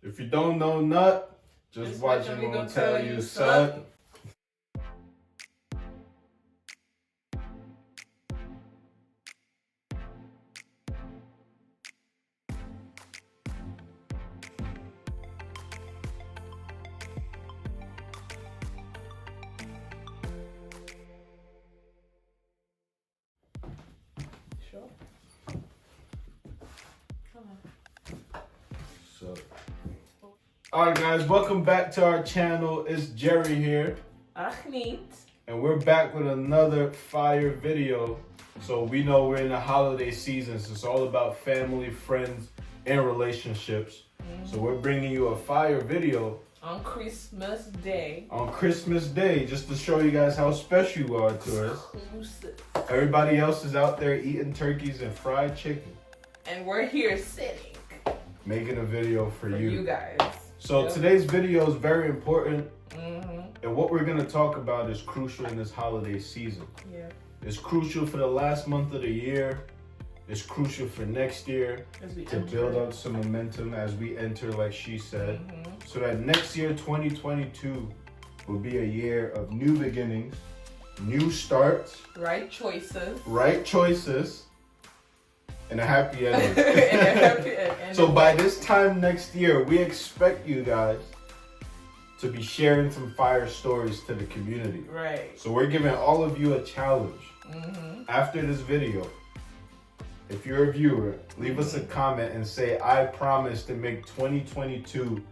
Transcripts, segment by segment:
If you don't know nut, just watch and we gonna tell you, son. Sure. So, alright guys, welcome back to our channel. It's Jerry here. Achneet. And we're back with another fire video. So we know we're in the holiday season, so it's all about family, friends, and relationships. So we're bringing you a fire video On Christmas Day. on Christmas Day, just to show you guys how special you are to us. Exclusive. Everybody else is out there eating turkeys and fried chicken, And we're here sitting making a video for for you. you guys. So Yep. today's video is very important, Mm-hmm. and what we're gonna talk about is crucial in this holiday season. Yeah. It's crucial for the last month of the year. It's crucial for next year As we to enter. build up some momentum as we enter, like she said, Mm-hmm. so that next year, 2022, will be a year of new beginnings, new starts, Right choices. right choices, and a happy ending. And a happy ending. So by this time next year, we expect you guys to be sharing some fire stories to the community. Right. So we're giving all of you a challenge. Mm-hmm. After this video, if you're a viewer, leave us a comment and say, I promise to make 2022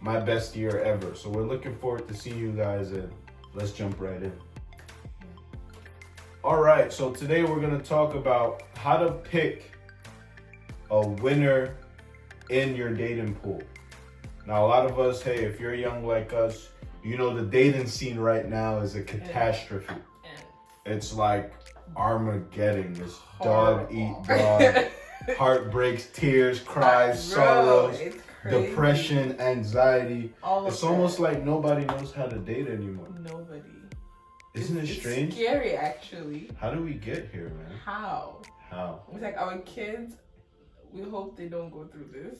my best year ever. So we're looking forward to seeing you guys, and let's jump right in. All right, so today we're gonna talk about how to pick a winner in your dating pool. Now, a lot of us, hey, if you're young like us, you know the dating scene right now is a catastrophe. And It's like Armageddon, this horrible. dog eat dog, heartbreaks, tears, cries, Bro, sorrows, it's crazy. depression, anxiety. All of It's almost that. like nobody knows how to date anymore. Nobody. Isn't it It's strange? scary, actually. How do we get here, man? How? How? It's like our kids, we hope they don't go through this.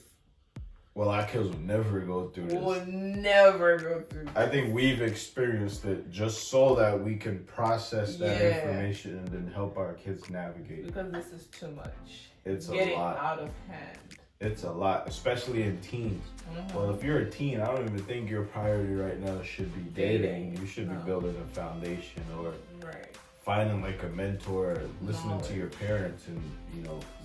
Well, our kids will never go through this. We'll never go through this. I think we've experienced it just so that we can process that Yeah. information and then help our kids navigate. Because this is too much. It's Getting a lot. out of hand. It's a lot, especially in teens. Mhm. Well, if you're a teen, I don't even think your priority right now should be dating. Dating, You should be no. building a foundation or Right. finding like a mentor, listening to Knowledge. your parents, and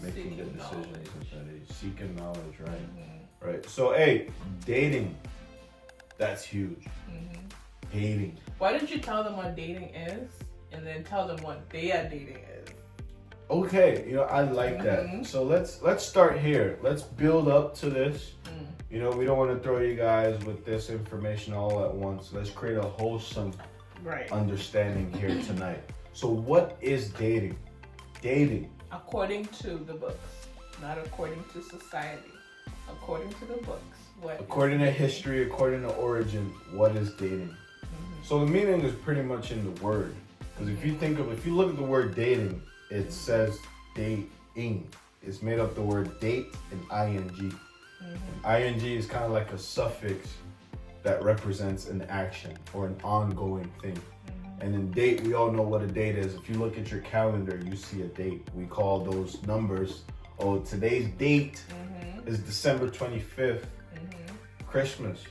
making Seeking good decisions knowledge. at that age. Seeking knowledge, right? Mhm. Right. So, hey, dating, that's huge. Mhm. Dating. Why don't you tell them what dating is, and then tell them what their dating is? Okay, I like that. Mhm. So let's start here. Let's build up to this. Mm. We don't want to throw you guys with this information all at once. Let's create a wholesome Right. understanding here tonight. So what is dating? Dating. According to the books, not according to society. According to the books. What? is According to dating? history, according to origin, what is dating? Mhm. So the meaning is pretty much in the word. Because if you look at the word dating, it says dating. It's made up the word date and ing. Mhm. Ing is kind of like a suffix that represents an action or an ongoing thing. Mhm. And in date, we all know what a date is. If you look at your calendar, you see a date. We call those numbers, oh, today's date Mhm. is December 25th, Mhm. Christmas,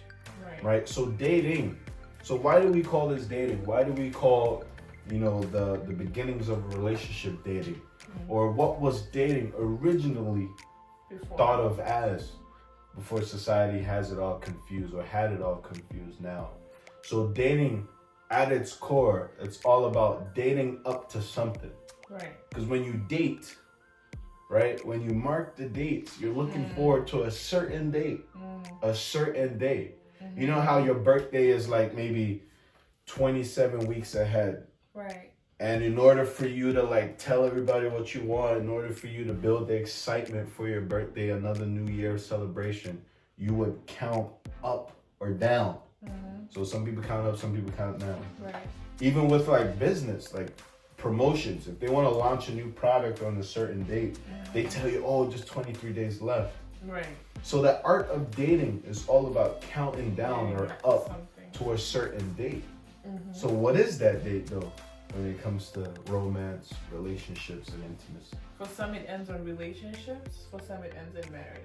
Right. right? So dating. So why do we call this dating? Why do we call, the beginnings of a relationship dating? Mhm. Or what was dating originally Before. thought of as before society has it all confused or had it all confused now? So dating at its core, it's all about dating up to something. Right. Because when you date, right, when you mark the dates, you're looking forward to a certain date, Mm. a certain day. Mhm. You know how your birthday is like maybe 27 weeks ahead. Right. And in order for you to like tell everybody what you want, in order for you to build the excitement for your birthday, another New Year celebration, you would count up or down. Mhm. So some people count up, some people count down. Right. Even with like business, like promotions, if they want to launch a new product on a certain date, they tell you, oh, just 23 days left. Right. So the art of dating is all about counting down or up something. to a certain date. Mm-hmm. So what is that date though when it comes to romance, relationships, and intimacy? For some, it ends on relationships. For some, it ends in marriage.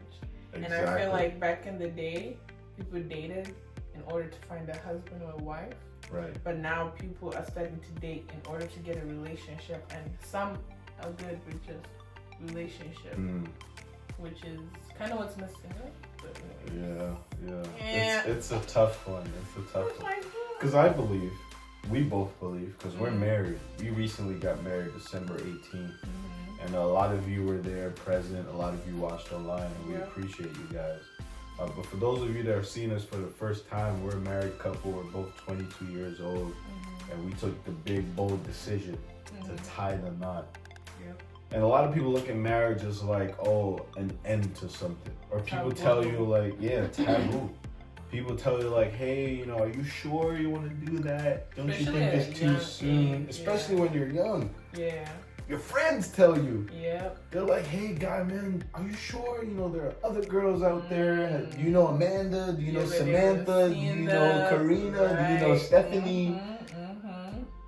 Exactly. And I feel like back in the day, people dated in order to find a husband or a wife. Right. But now people are starting to date in order to get a relationship, and some are good with just relationship, which is kind of what's missing, right? But anyway. Yeah. It's a tough one. It's a tough one. Because I believe, we both believe, because we're married. We recently got married December 18th. And a lot of you were there present. A lot of you watched online, and we appreciate you guys. But for those of you that are seeing us for the first time, we're a married couple. We're both 22 years old. And we took the big, bold decision to tie the knot. And a lot of people look at marriage as like, oh, an end to something. Or people tell you like, taboo. People tell you like, hey, you know, are you sure you want to do that? Don't you think it's too soon? Especially when you're young. Yeah. Your friends tell you. Yep. They're like, hey, guy, man, are you sure? You know, there are other girls out there. Do you know Amanda? Do you know Samantha? Do you know Karina? Right. Do you know Stephanie?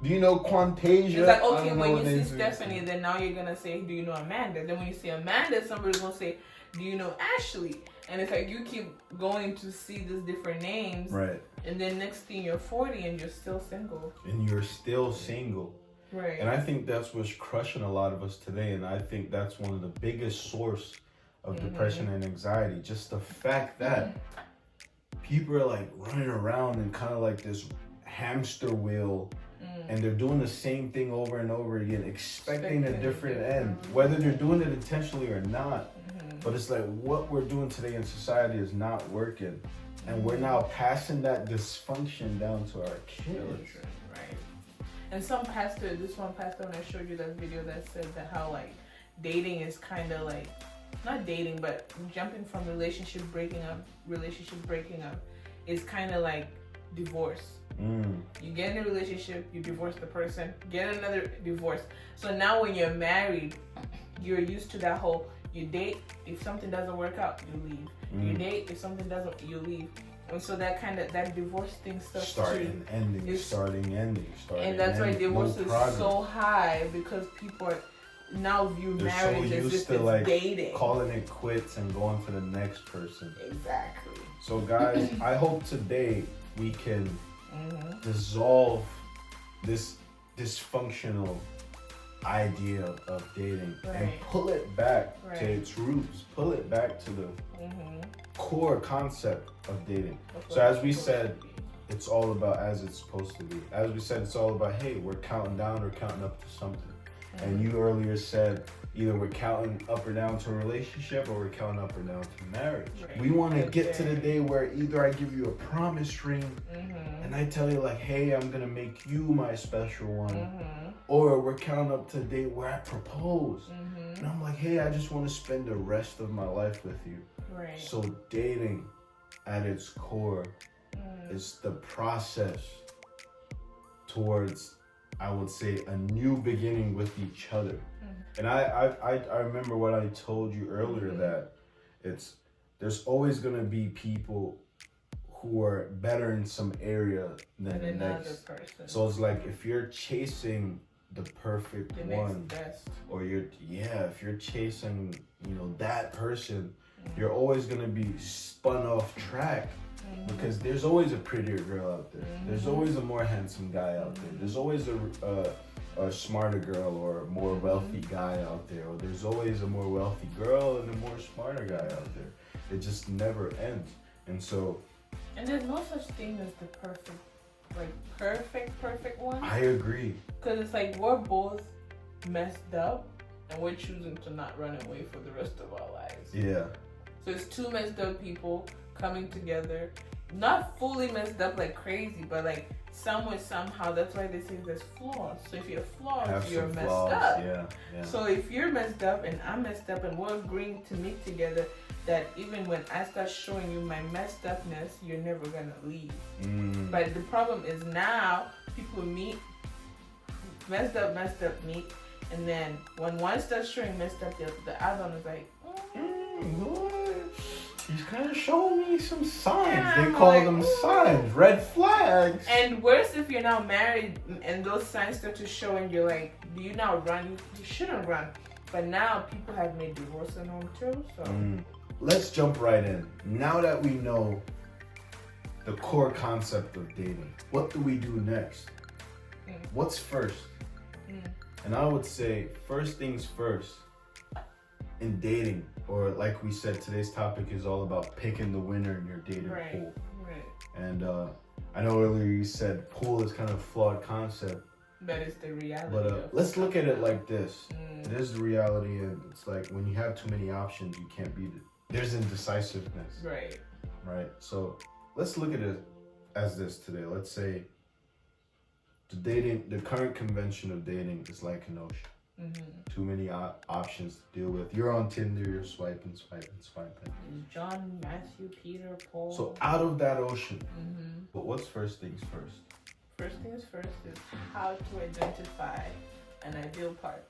Do you know Quantasia? It's like, okay, when you see Stephanie, then now you're going to say, do you know Amanda? Then when you see Amanda, somebody's going to say, do you know Ashley? And it's like you keep going to see these different names. Right. And then next thing you're 40 and you're still single. And you're still single. Right. And I think that's what's crushing a lot of us today. And I think that's one of the biggest source of depression and anxiety. Just the fact that people are like running around in kind of like this hamster wheel. And they're doing the same thing over and over again, expecting a different end, whether they're doing it intentionally or not. But it's like what we're doing today in society is not working. And we're now passing that dysfunction down to our kids. Right. And this one pastor, when I showed you that video that said that how like dating is kind of like, not dating, but jumping from relationship breaking up is kind of like divorce. You get in a relationship, you divorce the person, get another divorce. So now when you're married, you're used to that whole, you date, if something doesn't work out, you leave. You date, if something doesn't, you leave. And so that divorce thing starts starting, ending. And that's why divorce is so high, because people are now view marriage as if it's like dating. Calling it quits and going for the next person. Exactly. So guys, I hope today we can dissolve this dysfunctional idea of dating and pull it back to its roots, pull it back to the core concept of dating. So as we said, it's all about as it's supposed to be. As we said, it's all about, hey, we're counting down or counting up to something. And you earlier said either we're counting up or down to a relationship or we're counting up or down to marriage. Right. We want to get to the day where either I give you a promise ring and I tell you like, hey, I'm going to make you my special one. Or we're counting up to the day where I propose. And I'm like, hey, I just want to spend the rest of my life with you. Right. So dating at its core is the process towards, I would say, a new beginning with each other. And I remember what I told you earlier, that there's always going to be people who are better in some area than the next person. So it's like if you're chasing the perfect one, or if you're chasing, that person, you're always going to be spun off track. Because there's always a prettier girl out there. There's always a more handsome guy out there. There's always a smarter girl or a more wealthy guy out there. Or there's always a more wealthy girl and a more smarter guy out there. It just never ends. And there's no such thing as the perfect one. I agree. Because it's like we're both messed up and we're choosing to not run away for the rest of our lives. Yeah. So it's two messed up people coming together, not fully messed up like crazy, but like somewhere, somehow. That's why they say there's flaws. So if you're flawed, you're messed up. Yeah. So if you're messed up and I'm messed up and we're agreeing to meet together, that even when I start showing you my messed upness, you're never gonna leave. But the problem is now people meet, messed up meet, and then when one starts showing messed up, the other one is like, kind of showing me some signs. Yeah, They I'm call like, them ooh. signs, red flags. And worse if you're now married and those signs start to show and you're like, do you now run? You shouldn't run. But now people have made divorce a norm too, so. Let's jump right in. Now that we know the core concept of dating, what do we do next? What's first? And I would say first things first in dating, or like we said, today's topic is all about picking the winner in your dating pool. Right. And I know earlier you said pool is kind of a flawed concept. That is the reality. But let's look at it like this. It is the reality, and it's like when you have too many options, you can't beat it. There's indecisiveness. Right. Right. So let's look at it as this today. Let's say the current convention of dating is like an ocean. Too many options to deal with. You're on Tinder, you're swiping. John, Matthew, Peter, Paul. So out of that ocean, but what's first things first? First things first is how to identify an ideal partner.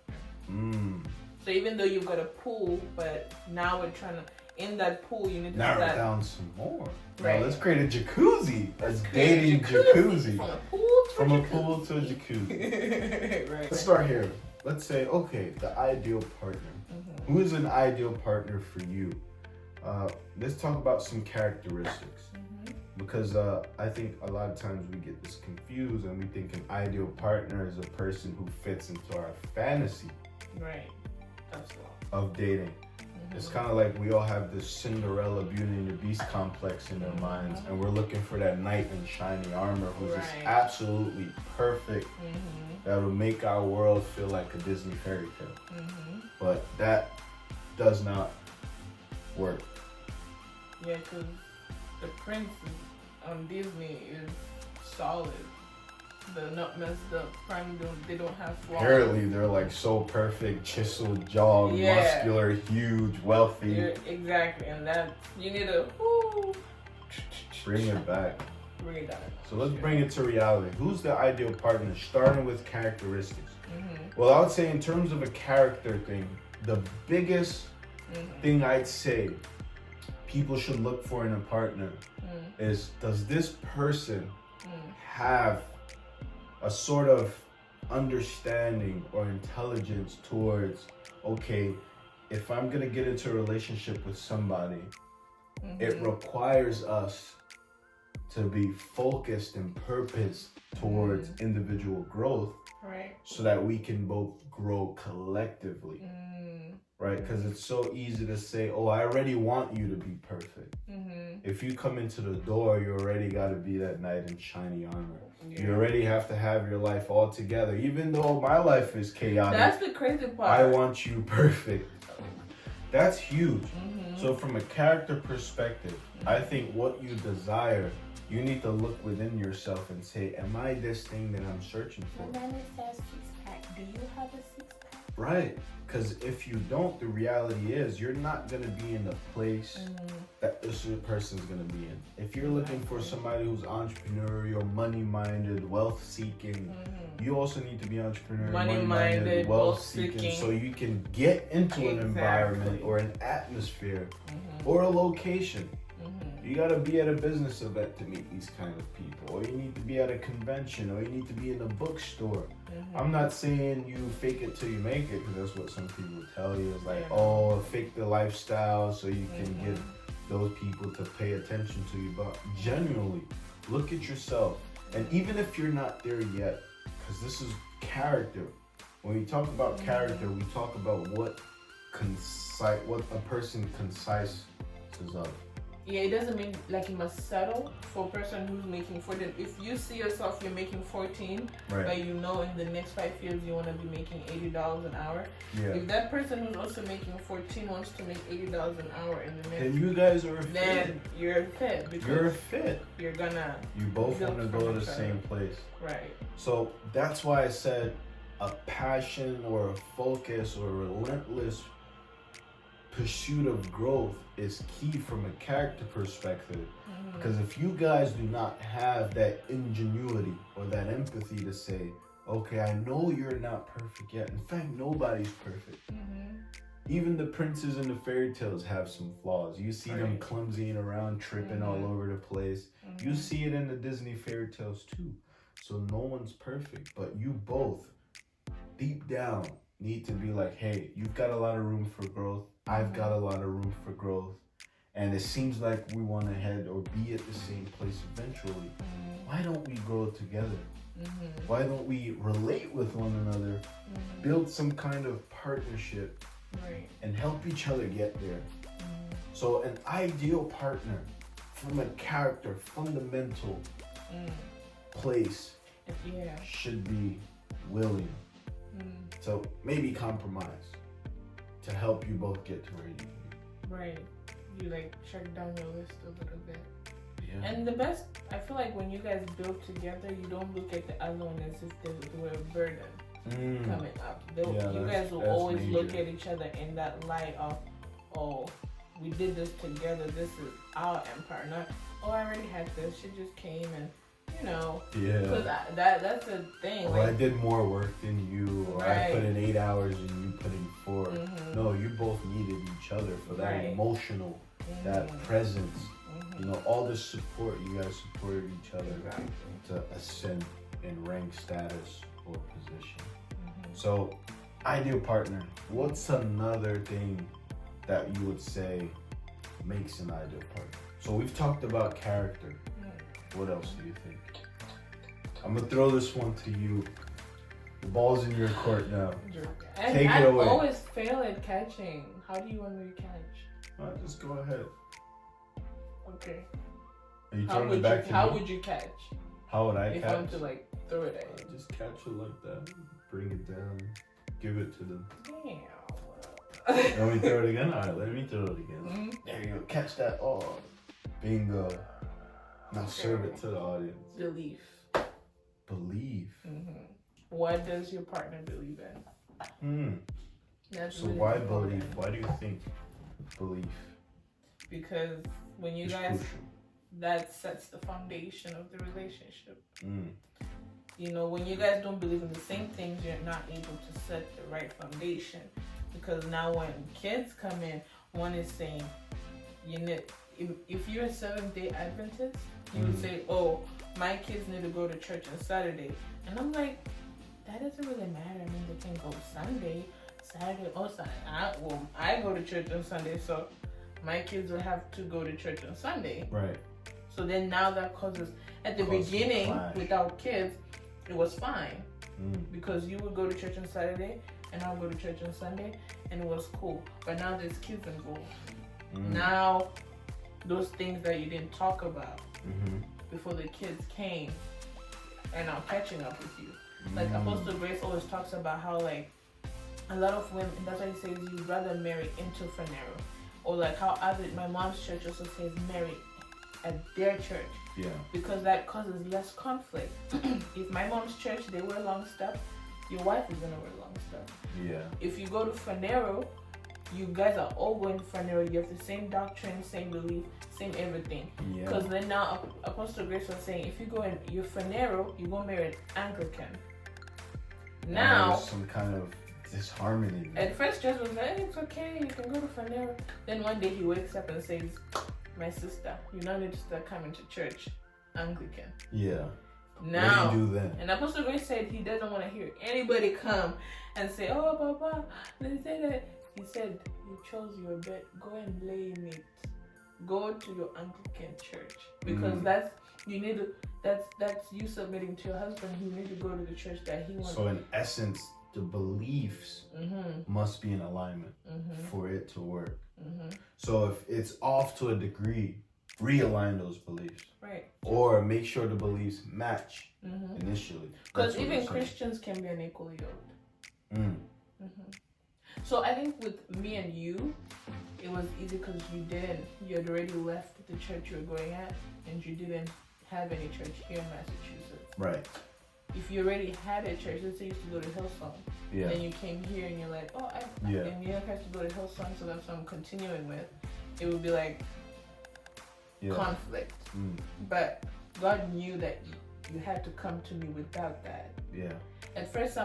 So even though you've got a pool, but now we're trying to, in that pool, you need to narrow start down some more. Right. Now let's create a jacuzzi. Let's A create dating a jacuzzi. From a Pool to a jacuzzi. Right. Let's start here. Let's say, okay, the ideal partner. Who is an ideal partner for you? Let's talk about some characteristics. Because I think a lot of times we get this confused and we think an ideal partner is a person who fits into our fantasy Right. That's of dating. It's kind of like we all have this Cinderella Beauty and the Beast complex in our minds, and we're looking for that knight in shiny armor who's just absolutely perfect, that will make our world feel like a Disney fairy tale. But that does not work. Yeah, because the prince on Disney is solid. They're not messed up. They don't have flaws. Apparently, they're like so perfect, chiseled jaw, muscular, huge, wealthy. Exactly, and that you need to bring it back. Bring it down. So let's bring it to reality. Who's the ideal partner? Starting with characteristics. Well, I would say in terms of a character thing, the biggest thing I'd say people should look for in a partner is, does this person have a sort of understanding or intelligence towards, okay, if I'm gonna get into a relationship with somebody, it requires us to be focused and purposed towards individual growth, right? So that we can both grow collectively, right? Because it's so easy to say, oh, I already want you to be perfect. If you come into the door, you already got to be that knight in shiny armor. You already have to have your life all together. Even though my life is chaotic, that's the crazy part. I want you perfect. That's huge. So from a character perspective, I think what you desire, you need to look within yourself and say, am I this thing that I'm searching for? Says six-pack. Do you have a six-pack? Right. Because if you don't, the reality is you're not going to be in the place that this person's going to be in. If you're looking for somebody who's entrepreneurial, money-minded, wealth-seeking, you also need to be entrepreneurial, money-minded, wealth-seeking, so you can get into an environment or an atmosphere or a location. You gotta be at a business event to meet these kind of people, or you need to be at a convention, or you need to be in a bookstore. I'm not saying you fake it till you make it, because that's what some people tell you. It's like, oh, fake the lifestyle so you can get those people to pay attention to you. But genuinely, look at yourself. And even if you're not there yet, because this is character. When we talk about character, we talk about what a person concises of. Yeah, it doesn't mean like you must settle for a person who's making 14. If you see yourself, you're making 14, but you know in the next 5 years you want to be making $80 an hour. If that person who's also making 14 wants to make $80 an hour in the next, then you guys are a fit. Then you're a fit. Because you're a fit. You're gonna. You both want to go to the same place. Right. So that's why I said a passion or a focus or a relentless pursuit of growth is key from a character perspective. Because if you guys do not have that ingenuity or that empathy to say, okay, I know you're not perfect yet. In fact, nobody's perfect. even the princes in the fairy tales have some flaws. You see them Right. clumsying around, tripping all over the place. You see it in the Disney fairy tales too. So no one's perfect, but you both, deep down, need to be like, hey, you've got a lot of room for growth. I've got a lot of room for growth. And it seems like we want to head or be at the same place eventually. Why don't we grow together? Why don't we relate with one another, build some kind of partnership, Right. and help each other get there? So an ideal partner from a character, fundamental place Yeah. should be willing to maybe compromise to help you both get to where you need to be. Right. You like check down your list a little bit. Yeah. And the best, I feel like when you guys build together, you don't look at the other one as if they were a burden coming up. You guys will always look at each other in that light of, oh, we did this together. This is our empire. Not, oh, I already had this. She just came and, you know. Yeah. Because that's the thing. Or I did more work than you, or I put in 8 hours and you put in 4. No, you both needed each other for that emotional, that presence. You know, all the support, you guys supported each other to ascend in rank, status, or position. So, ideal partner. What's another thing that you would say makes an ideal partner? So we've talked about character. What else do you think? I'm gonna throw this one to you. The ball's in your court now. Take it away. I always fail at catching. How do you want me to catch? All right, just go ahead. Okay. Are you throwing it back to me? How would you catch? How would I if catch? I want to like throw it at you. Just catch it like that. Bring it down. Give it to them. Damn. Let me throw it again? Alright, let me throw it again. There you go. Catch that. Oh, bingo. Now serve it to the audience. Belief. Believe. What does your partner believe in? That's So really why important. belief? Why do you think belief? Because when you is guys, crucial? that sets the foundation of the relationship. You know, when you guys don't believe in the same things, you're not able to set the right foundation. Because now when kids come in, one is saying, you know, if you're a Seventh-day Adventist, you would say, oh, my kids need to go to church on Saturday. And I'm like, that doesn't really matter. I mean, they can go Sunday, Saturday, or Sunday. I go to church on Sunday, so my kids will have to go to church on Sunday. Right. So then now that causes, at the beginning, without kids, it was fine. Because you would go to church on Saturday, and I'll go to church on Sunday, and it was cool. But now there's kids involved. Now, those things that you didn't talk about before the kids came are now catching up with you. Like Apostle Grace always talks about how like a lot of women, that's why he says you'd rather marry into Fanero. Or like how my mom's church also says marry at their church. Yeah. Because that causes less conflict. If my mom's church, they wear long stuff, your wife is gonna wear long stuff. Yeah. If you go to Fanero, you guys are all going to Fanero. You have the same doctrine, same belief, same everything. Yeah. Because then now Apostle Grace was saying, if you go in your Fanero, you go marry an Anglican. Now there's some kind of disharmony. At first, Jess was like, it's okay, you can go to Fanero. Then one day he wakes up and says, my sister, you now need to start coming to church, Anglican. Yeah. Now, what do you do then? And Apostle Grace said he doesn't want to hear anybody come and say, oh, Papa, they say that. He said, you chose your bed, go and lay in it. Go to your Anglican church. Because that's you submitting to your husband. You need to go to the church that he wants. So in essence, the beliefs must be in alignment for it to work. So if it's off to a degree, realign those beliefs. Right. Or make sure the beliefs match initially. Because even Christians can be unequally yoked. So I think with me and you, it was easy because you had already left the church you were going at, and you didn't have any church here in Massachusetts. Right. If you already had a church, let's say you used to go to Hillsong, then you came here and you're like, oh, and you don't have to go to Hillsong, so that's what I'm continuing with. It would be like conflict. But God knew that you had to come to me without that. Yeah. at first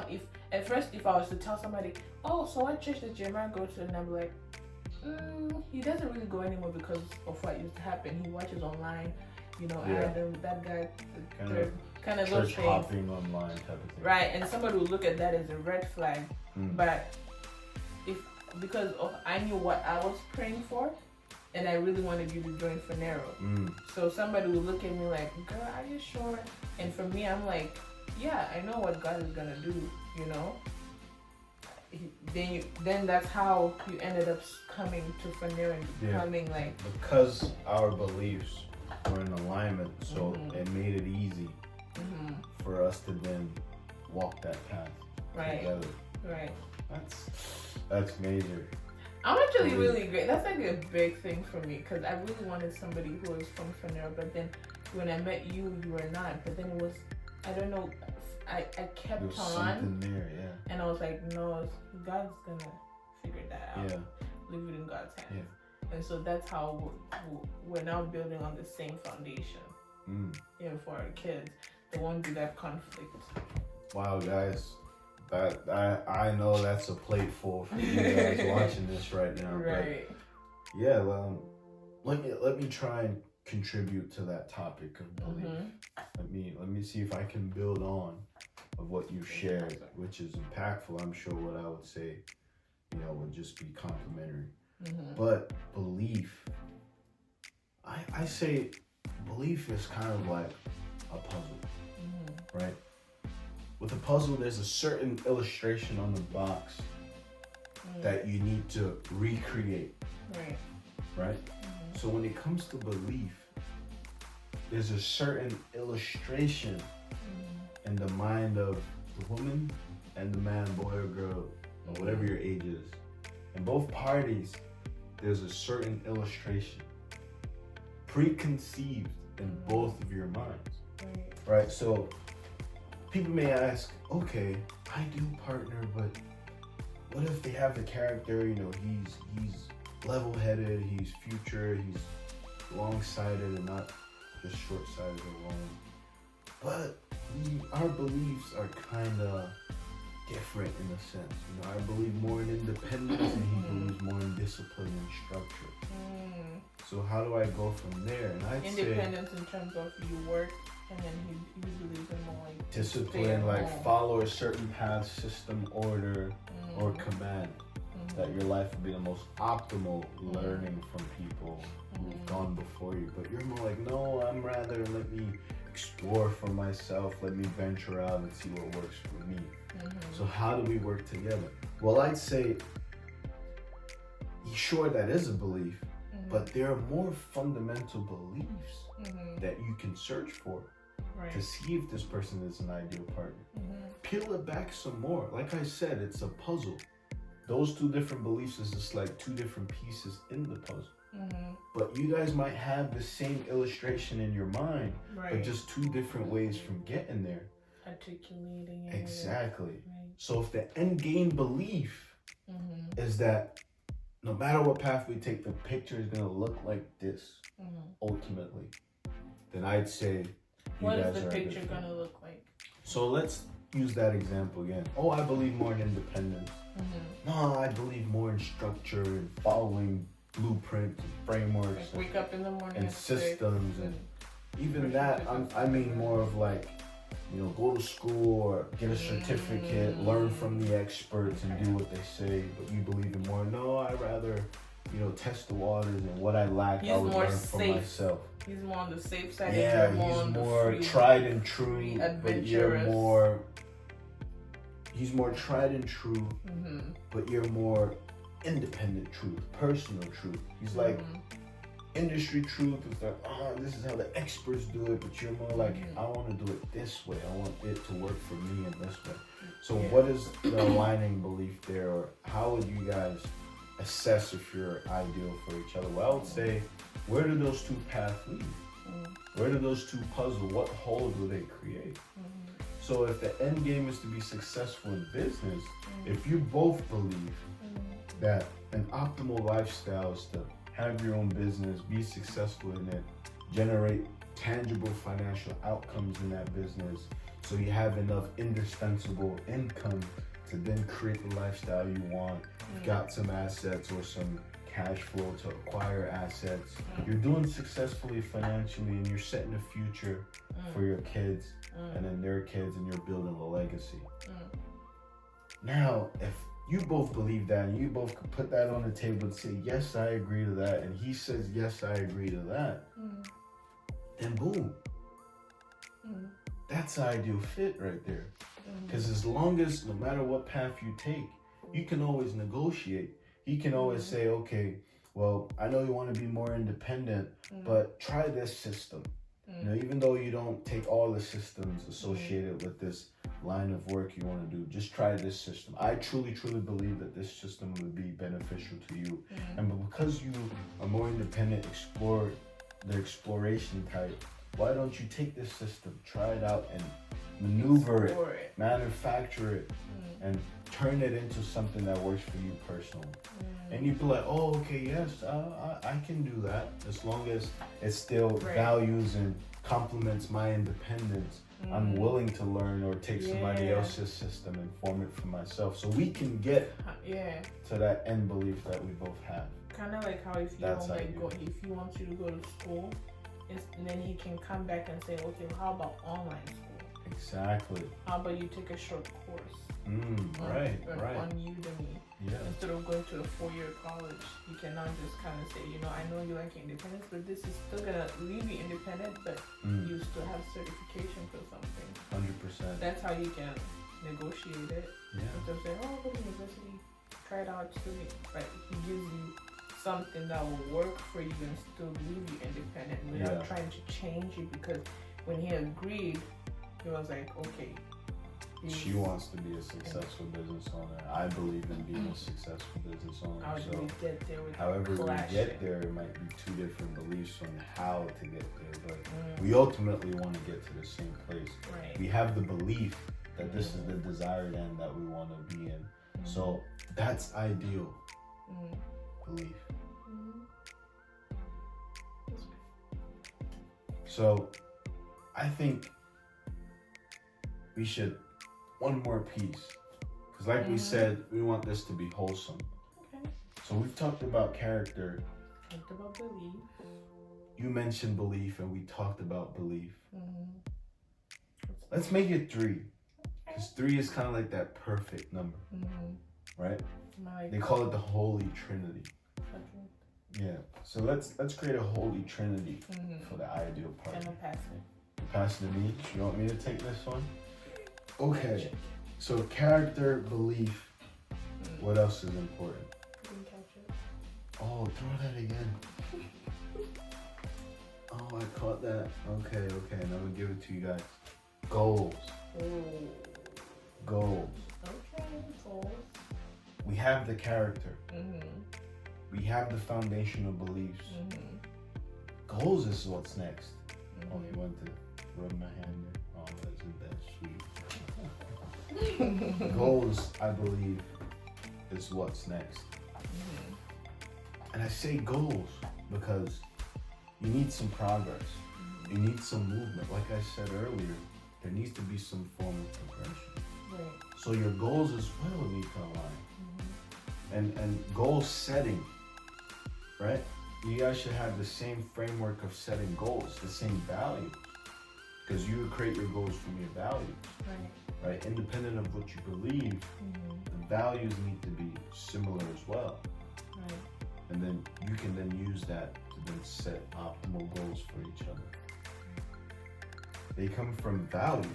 if I was to tell somebody, oh, so what church does Jeremiah go to, and I'm like, he doesn't really go anymore because of what used to happen. He watches online, you know, and that guy, kind of those church things. hopping online type of thing. Right, and somebody would look at that as a red flag. But because I knew what I was praying for, and I really wanted you to join Phaneroo. So somebody would look at me like, girl, are you sure? And for me, I'm like, yeah, I know what God is gonna do, you know. Then that's how you ended up coming to Phaneroo and becoming like, because our beliefs were in alignment, so it made it easy for us to then walk that path together. Right. That's major. I'm actually really great. That's like a big thing for me because I really wanted somebody who was from Phaneroo, but then when I met you, you were not. But then it was, I don't know, I kept on. Something there, and I was like, no, God's gonna figure that out. Yeah. Leave it in God's hands. Yeah. And so that's how we're now building on the same foundation. You know, for our kids, there won't be that conflict. Wow, guys. That I know that's a plate full for you guys watching this right now. Right. But yeah, let me try and contribute to that topic of belief. Let me see if I can build on of what you shared, which is impactful. I'm sure what I would say, you know, would just be complimentary. But belief, I say belief is kind of like a puzzle, right? With a puzzle, there's a certain illustration on the box that you need to recreate. Right? So when it comes to belief, there's a certain illustration in the mind of the woman and the man, boy or girl, or whatever your age is. In both parties, there's a certain illustration preconceived in both of your minds. Right? So people may ask, okay, ideal partner, but what if they have the character, you know, he's level-headed, he's future, he's long-sighted and not just short-sighted alone. But our beliefs are kind of different in a sense. You know, I believe more in independence and he believes more in discipline and structure. So how do I go from there? And I'd independence in terms of you work, and then he believes in more like discipline, like follow a certain path, system, order, or command. That your life would be the most optimal, learning from people who've gone before you. But you're more like, no, I'm rather let me explore for myself, let me venture out and see what works for me. So how do we work together? Well, I'd say, sure, that is a belief, but there are more fundamental beliefs that you can search for to see if this person is an ideal partner. Peel it back some more. Like I said, it's a puzzle. Those two different beliefs is just like two different pieces in the puzzle. But you guys might have the same illustration in your mind, but just two different ways from getting there. Articulating it. Exactly. So if the end game belief is that no matter what path we take, the picture is going to look like this ultimately, then I'd say what is the picture going to look like? So let's use that example again. Oh, I believe more in independence. No, I believe more in structure and following blueprints and frameworks. Like wake up in the morning and systems and even that. I mean more of like, you know, go to school or get a certificate, learn from the experts and do what they say. But you believe in more. No, I rather, you know, test the waters and what I lack, I would learn from myself. He's more on the safe side. Yeah, he's more tried and true, but you're more. He's more tried and true, but you're more independent truth, personal truth. He's like industry truth is like, oh, this is how the experts do it, but you're more like, I want to do it this way. I want it to work for me in this way. So what is the aligning belief there, or how would you guys assess if you're ideal for each other? Well, I would say, where do those two paths lead? Where do those two puzzle? What hole do they create? So if the end game is to be successful in business, if you both believe that an optimal lifestyle is to have your own business, be successful in it, generate tangible financial outcomes in that business, so you have enough indispensable income to then create the lifestyle you want. You've got some assets or some cash flow to acquire assets. You're doing successfully financially, and you're setting a future for your kids and then their kids, and you're building a legacy. Now, if you both believe that and you both could put that on the table and say, yes, I agree to that, and he says, yes, I agree to that, then boom. That's the ideal fit right there. Because as long as, no matter what path you take, you can always negotiate. He can always say, okay, well, I know you want to be more independent, but try this system. You know, even though you don't take all the systems associated with this line of work you want to do, just try this system. I truly believe that this system would be beneficial to you. And because you are more independent, explore the exploration type, why don't you take this system, try it out, and maneuver it, manufacture it, and turn it into something that works for you personally. And you'd be like, oh, okay, yes, I can do that, as long as it still values and complements my independence. I'm willing to learn or take somebody else's system and form it for myself, so we can get to that end belief that we both have. Kind of like how if you don't like go, if you want you to go to school, and then he can come back and say, okay, well, how about online school? Exactly. How about you take a short course? Right. On Udemy. Yeah. Instead of going to a 4-year college, you can now just kind of say, you know, I know you like independence, but this is still gonna leave you independent, but you still have certification for something. 100%. That's how you can negotiate it. Yeah. Instead of saying, oh, go to university, try it out, but he gives you something that will work for you and still leave you independent without trying to change it, because when he agreed, he was like, okay. She wants to be a successful business owner. I believe in being a successful business owner. How do we get there with however we get there, it might be two different beliefs on how to get there, but we ultimately want to get to the same place. Right. We have the belief that this is the desired end that we want to be in. So that's ideal belief. So I think we should one more piece, because like we said, we want this to be wholesome. Okay. So we've talked about character. Talked about belief. You mentioned belief, and we talked about belief. Let's make it 3, because 3 is kind of like that perfect number, right? They call it the Holy Trinity. Yeah. So let's create a Holy Trinity for the ideal partner. And I'll pass it. Pass it to me. You want me to take this one? Okay. So character, belief. What else is important? Didn't catch it. Oh, throw that again. Oh, I caught that. Okay. And I'm gonna give it to you guys. Goals. Goals. Okay, goals. We have the character. We have the foundational beliefs. Goals is what's next. Oh, you want to rub my hand there? Oh, that's sweet. Goals, I believe, is what's next. And I say goals because you need some progress. You need some movement. Like I said earlier, there needs to be some form of progression. Right. So your goals as well need to align. And goal setting, right? You guys should have the same framework of setting goals, the same values. Because you create your goals from your values. Right? Independent of what you believe, the values need to be similar as well. Right. And then you can then use that to then set optimal goals for each other. They come from values,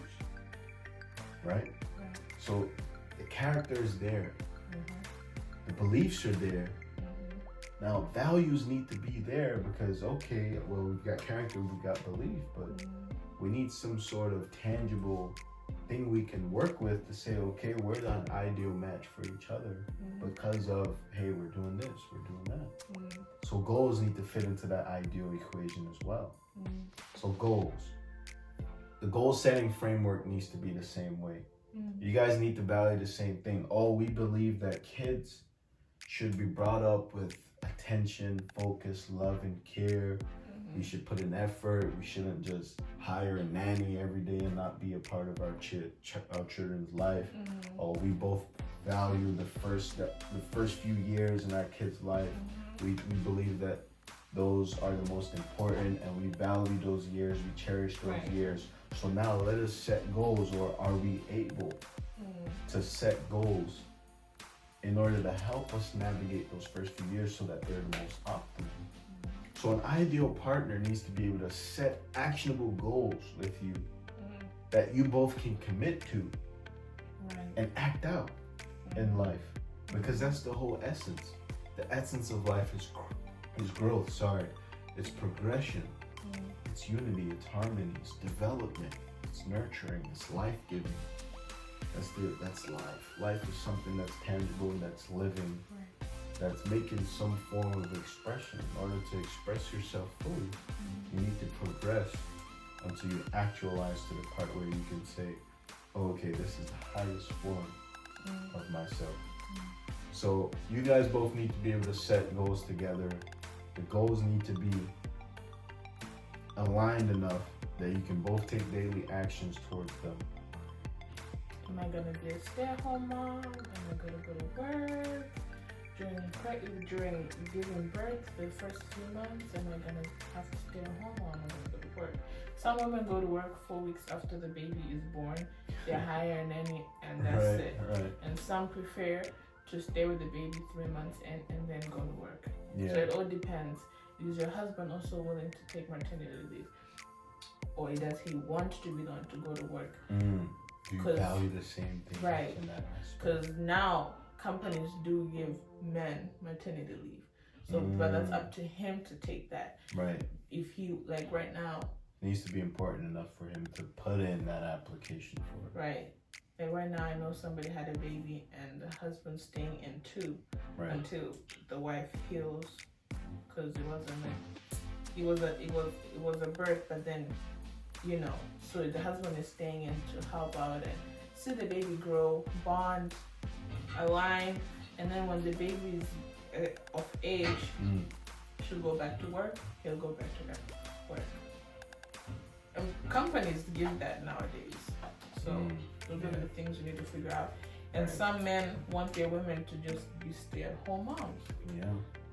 right? So the character is there. The beliefs are there. Now values need to be there because, okay, well, we've got character, we've got belief, but we need some sort of tangible thing we can work with to say, okay, we're an ideal match for each other because of, hey, we're doing this, we're doing that. So goals need to fit into that ideal equation as well. So goals. The goal setting framework needs to be the same way. You guys need to value the same thing. Oh, we believe that kids should be brought up with attention, focus, love, and care. We should put in effort. We shouldn't just hire a nanny every day and not be a part of our children's life. Or we both value the first few years in our kids' life. We believe that those are the most important, and we value those years. We cherish those years. So now let us set goals, or are we able to set goals in order to help us navigate those first few years so that they're the most optimal? So an ideal partner needs to be able to set actionable goals with you that you both can commit to and act out in life, because that's the whole essence. The essence of life is growth. It's progression. It's unity. It's harmony. It's development. It's nurturing. It's life-giving. That's life. Life is something that's tangible and that's living. That's making some form of expression. In order to express yourself fully, you need to progress until you actualize to the part where you can say, oh, okay, this is the highest form of myself. So you guys both need to be able to set goals together. The goals need to be aligned enough that you can both take daily actions towards them. Am I gonna be a stay-at-home mom? Am I gonna go to work? During giving birth, the first few months, am I gonna have to stay at home, or am I gonna go to work? Some women go to work 4 weeks after the baby is born. They hire a nanny, and that's it. And some prefer to stay with the baby 3 months and then go to work. So it all depends. Is your husband also willing to take maternity leave, or does he want to be the one to go to work? Do you value the same thing? Right. Because now companies do give men maternity leave. So, but that's up to him to take that. Right. If he, like right now, it needs to be important enough for him to put in that application for it. Right. Like right now, I know somebody had a baby and the husband's staying in too until the wife heals, because it was a birth, but then, you know, so the husband is staying in to help out and see the baby grow, bond, align, and then when the baby is of age, she'll go back to work, he'll go back to work. And companies give that nowadays. So those are the things you need to figure out. And some men want their women to just be stay-at-home moms. Yeah.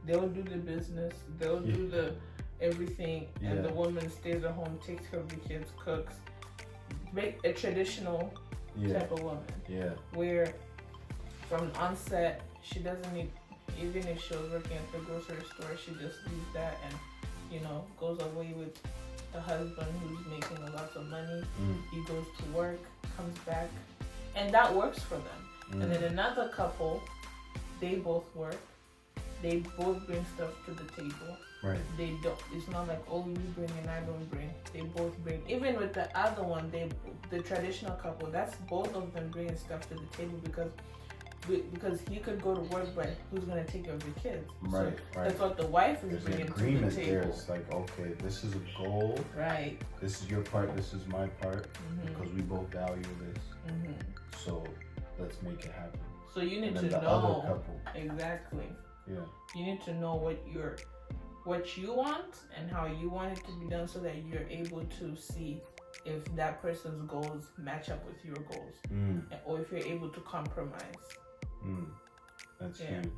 They'll do the business, they'll do the everything, and the woman stays at home, takes care of the kids, cooks. Make a traditional type of woman. Yeah. Where from onset, she doesn't need, even if she was working at the grocery store, she just leaves that and, you know, goes away with the husband who's making a lot of money. He goes to work, comes back, and that works for them. And then another couple, they both work, they both bring stuff to the table. Right. They don't, it's not like, oh, you bring and I don't bring. They both bring. Even with the other one, the traditional couple, that's both of them bringing stuff to the table because he could go to work, but who's going to take care of the kids? Right, so that's what the wife is bringing to the table. There. It's like, okay, this is a goal. Right. This is your part, this is my part, because we both value this. So let's make it happen. So you need to the know. Other couple. Exactly. Yeah. You need to know what you want and how you want it to be done, so that you're able to see if that person's goals match up with your goals, or if you're able to compromise. That's huge.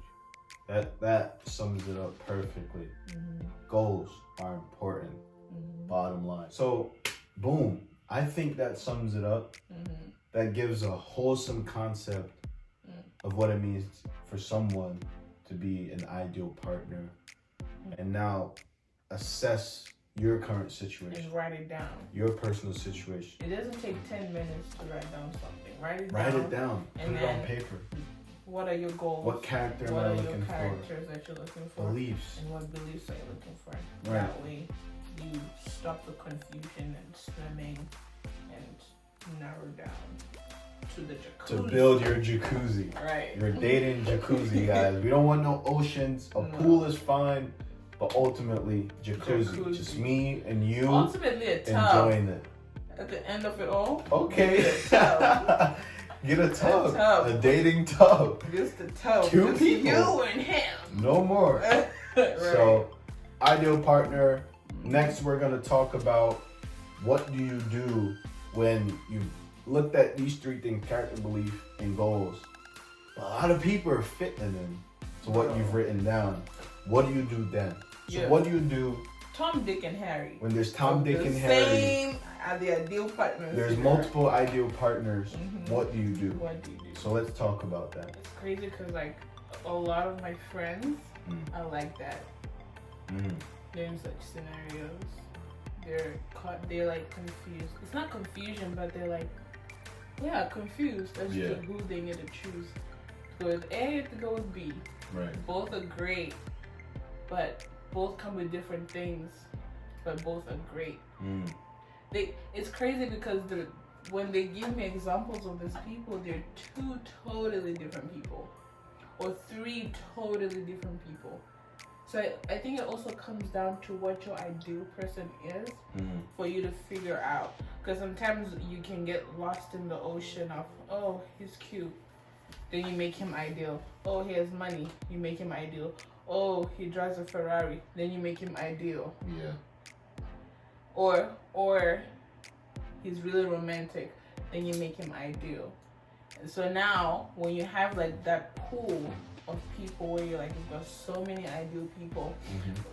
That sums it up perfectly. Goals are important. Bottom line. So, boom. I think that sums it up. That gives a wholesome concept of what it means for someone to be an ideal partner. And now assess your current situation. And write it down. Your personal situation. It doesn't take 10 minutes to write down something. Write it down. And put it on paper. What are your goals? What character am I looking for? What are your characters that you're looking for? Beliefs. And what beliefs are you looking for? Right. That way you stop the confusion and swimming and narrow down to the jacuzzi. To build your jacuzzi. Right. Your dating jacuzzi, guys. We don't want no oceans. A pool is fine, but ultimately jacuzzi. Just me and you. Ultimately a tub. Enjoying it. At the end of it all. Okay. Get a tub. A dating tub. Just a tub. Two just people. You and him. No more. Right. So, ideal partner, Next, we're gonna talk about what do you do when you looked at these 3 things: character, belief, and goals. A lot of people are fitting them to what you've written down. What do you do then? So what do you do? Tom, Dick, and Harry. When there's Tom, Dick, and Harry. Same are the ideal partners. There's multiple ideal partners. What do you do? What do you do? So let's talk about that. It's crazy because like a lot of my friends are like that. They're in such scenarios. They're like confused. It's not confusion, but they're like, confused as to who they need to choose. To go with A or to go with B. Right. Both are great, but both come with different things, but both are great. It's crazy because when they give me examples of these people, they're 2 totally different people, or 3 totally different people. So I think it also comes down to what your ideal person is for you to figure out. Because sometimes you can get lost in the ocean of, oh, he's cute. Then you make him ideal. Oh, he has money. You make him ideal. Oh, he drives a Ferrari. Then you make him ideal. Yeah. Or he's really romantic. Then you make him ideal. And so now, when you have like that pool of people where you're like, you've got so many ideal people,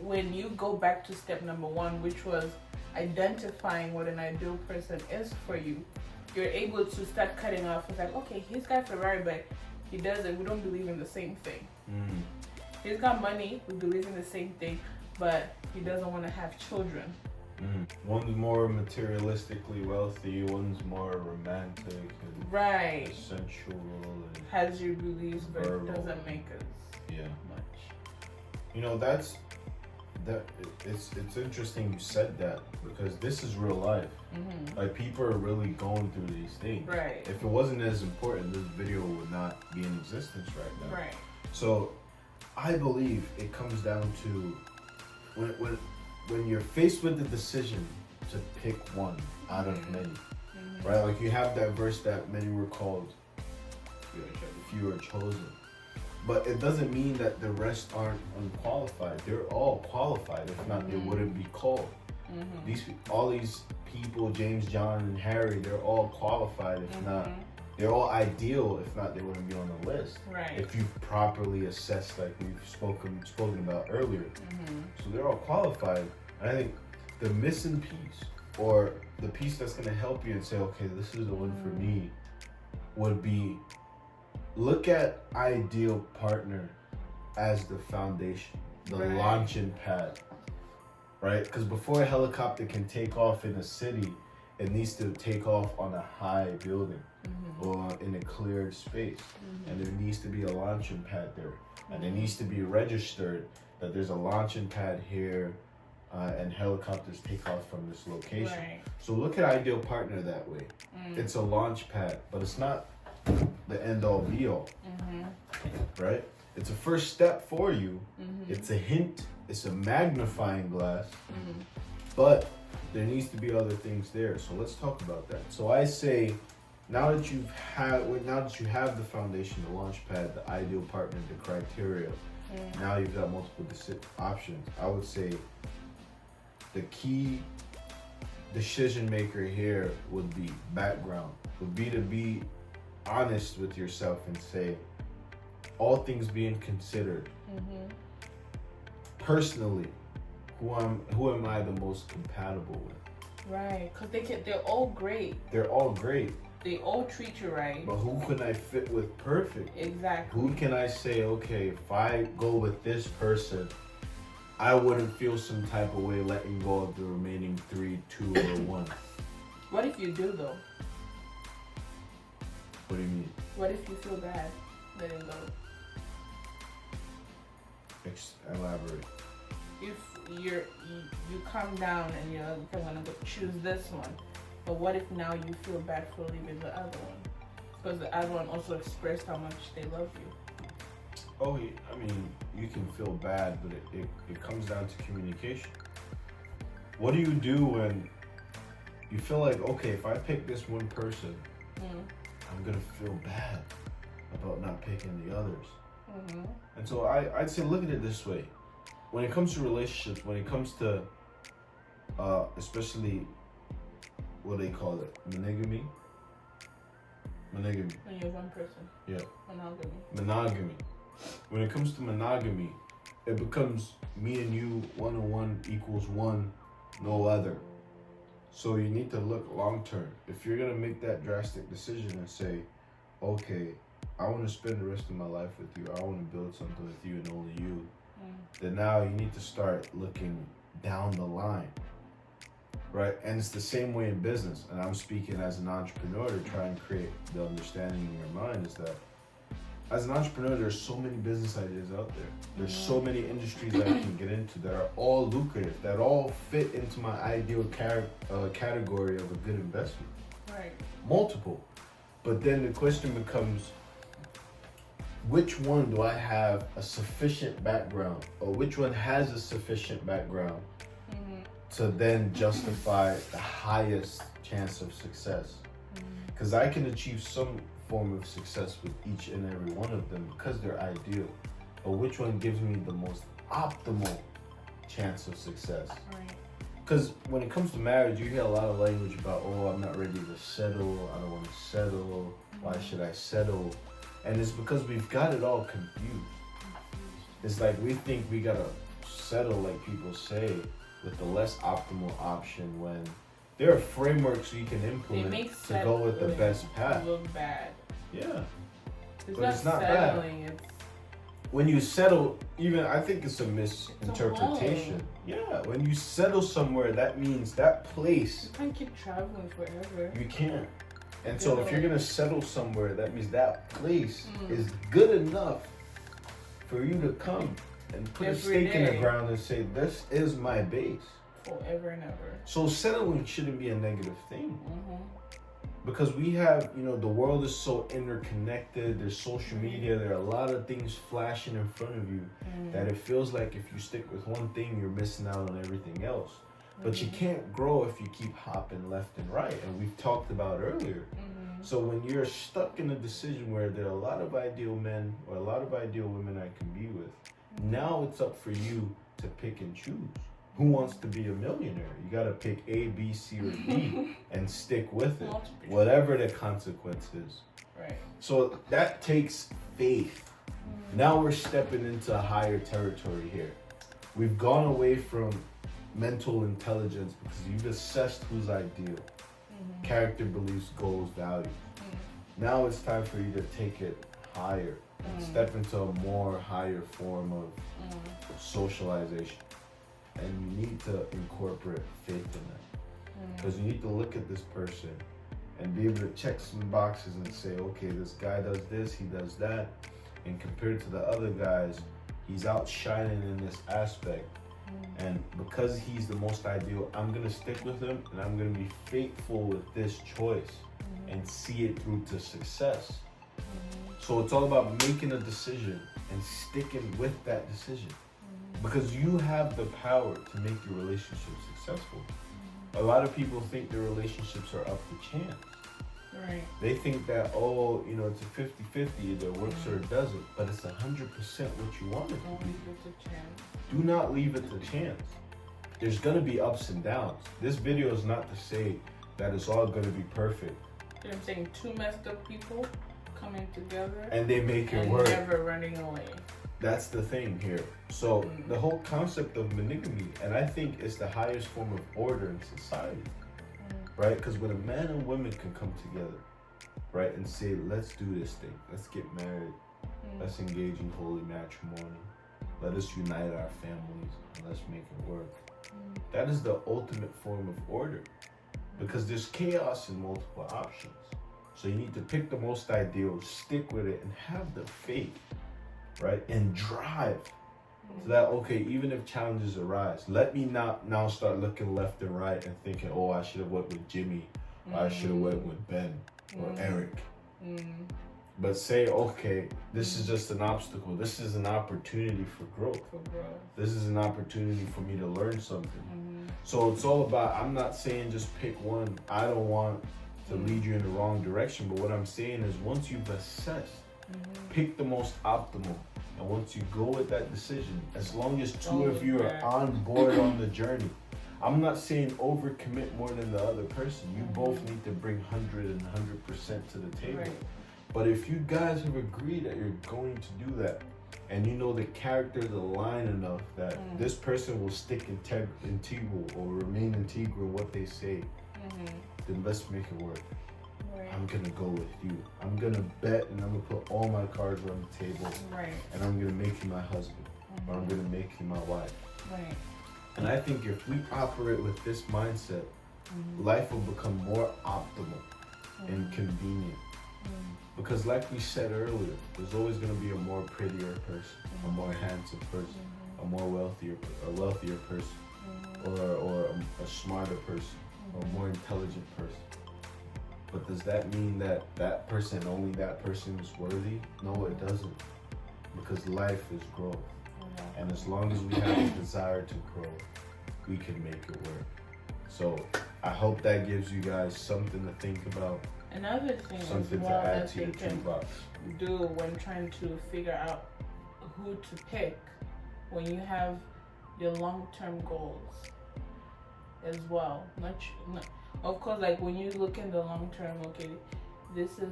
when you go back to step number 1, which was identifying what an ideal person is for you, you're able to start cutting off. It's like, okay, he's got Ferrari, but he doesn't. We don't believe in the same thing. He's got money. We believe in the same thing, but he doesn't want to have children. One's more materialistically wealthy. One's more romantic and sensual. And has your beliefs, but verbal. Doesn't make us much. You know, it's interesting you said that, because this is real life. Like, people are really going through these things. Right. If it wasn't as important, this video would not be in existence right now. Right. So I believe it comes down to when you're faced with the decision to pick one out of many, right? Like, you have that verse that many were called, few are chosen. But it doesn't mean that the rest aren't unqualified. They're all qualified. If not, they wouldn't be called. All these people, James, John, and Harry, they're all qualified. If not, they're all ideal. If not, they wouldn't be on the list. Right. If you've properly assessed, like we've spoken about earlier. So they're all qualified. And I think the missing piece, or the piece that's going to help you and say, okay, this is the one for me, would be, look at ideal partner as the foundation, the launching pad, right? Because before a helicopter can take off in a city, it needs to take off on a high building or in a cleared space. And there needs to be a launching pad there. And it needs to be registered that there's a launching pad here and helicopters take off from this location. So look at ideal partner that way. It's a launch pad, but it's not the end all be all, right? It's a first step for you. It's a hint. It's a magnifying glass, but there needs to be other things there. So let's talk about that. So I say, now that you have the foundation, the launch pad, the ideal partner, the criteria, now you've got multiple options. I would say the key decision maker here would be background, would be to be honest with yourself and say, all things being considered, personally, who am I the most compatible with? Right, because they're all great. They're all great. They all treat you right. But who can I fit with perfect? Exactly. Who can I say, okay, if I go with this person, I wouldn't feel some type of way letting go of the remaining 3, 2, or 1. What if you do, though? What do you mean? What if you feel bad letting go? Elaborate. If you calm down and you're like, okay, I'm gonna go choose this one, but what if now you feel bad for leaving the other one? Because the other one also expressed how much they love you. Oh, I mean, you can feel bad, but it comes down to communication. What do you do when you feel like, okay, if I pick this one person, I'm gonna feel bad about not picking the others. And so I'd say, look at it this way. When it comes to relationships, when it comes to especially what they call it, monogamy. When you have one person. Yeah. Monogamy. Monogamy. When it comes to monogamy, it becomes me and you, 1 and 1 equals 1, no other. So you need to look long term. If you're gonna make that drastic decision and say, okay, I want to spend the rest of my life with you, I want to build something with you and only you, then now you need to start looking down the line, right? And it's the same way in business. And I'm speaking as an entrepreneur to try and create the understanding in your mind is that as an entrepreneur, there's so many business ideas out there. There's so many industries that I can get into that are all lucrative, that all fit into my ideal category of a good investment. Right. Multiple. But then the question becomes, which one do I have a sufficient background, or which one has a sufficient background to then justify the highest chance of success? Because I can achieve some form of success with each and every one of them because they're ideal. But which one gives me the most optimal chance of success? Right. Because when it comes to marriage, you hear a lot of language about, oh, I'm not ready to settle, I don't want to settle, why should I settle? And it's because we've got it all confused. It's like we think we gotta settle, like people say, with the less optimal option when there are frameworks you can implement to go with the best path. Look bad. Yeah. But it's not settling, bad. It's when you settle, even I think it's a misinterpretation. Yeah, when you settle somewhere, that means that place. You can't keep traveling forever. You can't. And so if you're gonna settle somewhere, that means that place is good enough for you to come and put a stake in the ground and say, this is my base. Forever and ever. So settling shouldn't be a negative thing. Because we have, the world is so interconnected. There's social media. There are a lot of things flashing in front of you that it feels like if you stick with one thing, you're missing out on everything else. But you can't grow if you keep hopping left and right. And we've talked about earlier. So when you're stuck in a decision where there are a lot of ideal men or a lot of ideal women I can be with, now it's up for you to pick and choose. Who wants to be a millionaire? You got to pick A, B, C, or D and stick with it, whatever the consequence is. Right. So that takes faith. Now we're stepping into a higher territory here. We've gone away from mental intelligence because you've assessed who's ideal. Character, beliefs, goals, values. Now it's time for you to take it higher and step into a more higher form of socialization. And you need to incorporate faith in that. Because you need to look at this person and be able to check some boxes and say, okay, this guy does this, he does that. And compared to the other guys, he's outshining in this aspect. And because he's the most ideal, I'm going to stick with him and I'm going to be faithful with this choice and see it through to success. So it's all about making a decision and sticking with that decision. Because you have the power to make your relationship successful. A lot of people think their relationships are up to chance. Right. They think that, it's a 50-50, either it works or it doesn't. But it's 100% what you want it to be. Do not leave it to chance. There's going to be ups and downs. This video is not to say that it's all going to be perfect. You know what I'm saying? Two messed up people coming together. And they make it work. And never running away. That's the thing here. So the whole concept of monogamy, and I think it's the highest form of order in society, right? Because when a man and woman can come together, right, and say, let's do this thing, let's get married, let's engage in holy matrimony, let us unite our families, and let's make it work. That is the ultimate form of order, because there's chaos in multiple options. So you need to pick the most ideal, stick with it, and have the faith, right? And drive so that, okay, even if challenges arise, let me not now start looking left and right and thinking, oh, I should have went with Jimmy, or I should have went with Ben or Eric. But say, okay, this is just an obstacle. This is an opportunity for growth. This is an opportunity for me to learn something. So it's all about, I'm not saying just pick one. I don't want to lead you in the wrong direction. But what I'm saying is once you've assessed, pick the most optimal. And once you go with that decision, as long as two of you are on board on the journey, I'm not saying overcommit more than the other person. You both need to bring 100% to the table. Right. But if you guys have agreed that you're going to do that, and you know the characters align enough that this person will stick integral or remain integral in what they say, then let's make it work. Right. I'm gonna go with you. I'm gonna bet and I'm gonna put all my cards on the table. Right. And I'm gonna make you my husband. Or I'm gonna make you my wife. Right. And I think if we operate with this mindset, life will become more optimal and convenient. Because like we said earlier, there's always going to be a more prettier person, a more handsome person, a wealthier person, or a smarter person, or a more intelligent person. But does that mean that that person, only that person is worthy? No, it doesn't. Because life is growth. And as long as we have a desire to grow, we can make it work. So I hope that gives you guys something to think about. Another thing Something as to well add that to they your can toolbox. do when trying to figure out who to pick, when you have your long-term goals as well. Not, of course, like when you look in the long-term, okay, this is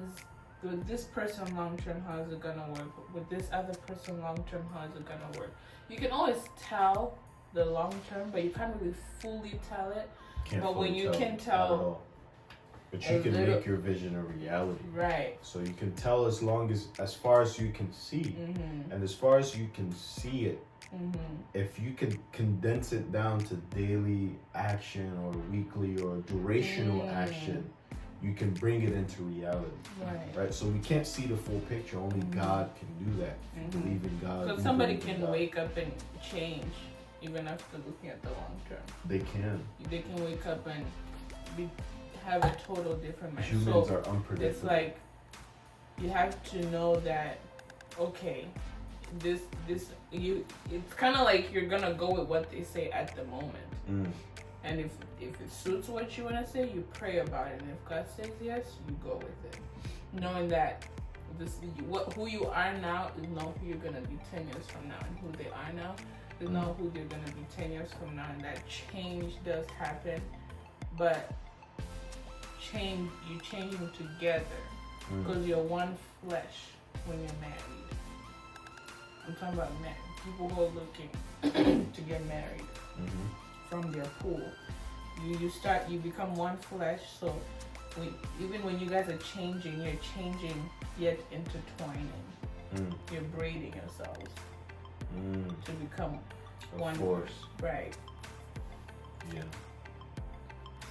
with this person long-term, how is it gonna work? With this other person long-term, how is it gonna work? You can always tell the long-term, but you can't really fully tell it. But when you can tell, but you can make your vision a reality. Right. So you can tell as far as you can see. And as far as you can see it, if you can condense it down to daily action or weekly or durational action, you can bring it into reality. Right. So we can't see the full picture. Only God can do that. If you believe in God. Because somebody can wake up and change even after looking at the long term. They can. They can wake up and have a total different mind. Humans are unpredictable. It's like you have to know that, okay, it's kind of like you're gonna go with what they say at the moment. And if it suits what you want to say, you pray about it. And if God says yes, you go with it, knowing that who you are now is not who you're gonna be 10 years from now, and who they are now is not who they're gonna be 10 years from now. And that change does happen, but you changing together, because you're one flesh when you're married. I'm talking about men, people who are looking to get married from their pool. You become one flesh. So even when you guys are changing, you're changing yet intertwining. You're braiding yourselves to become one force. Right. Yeah.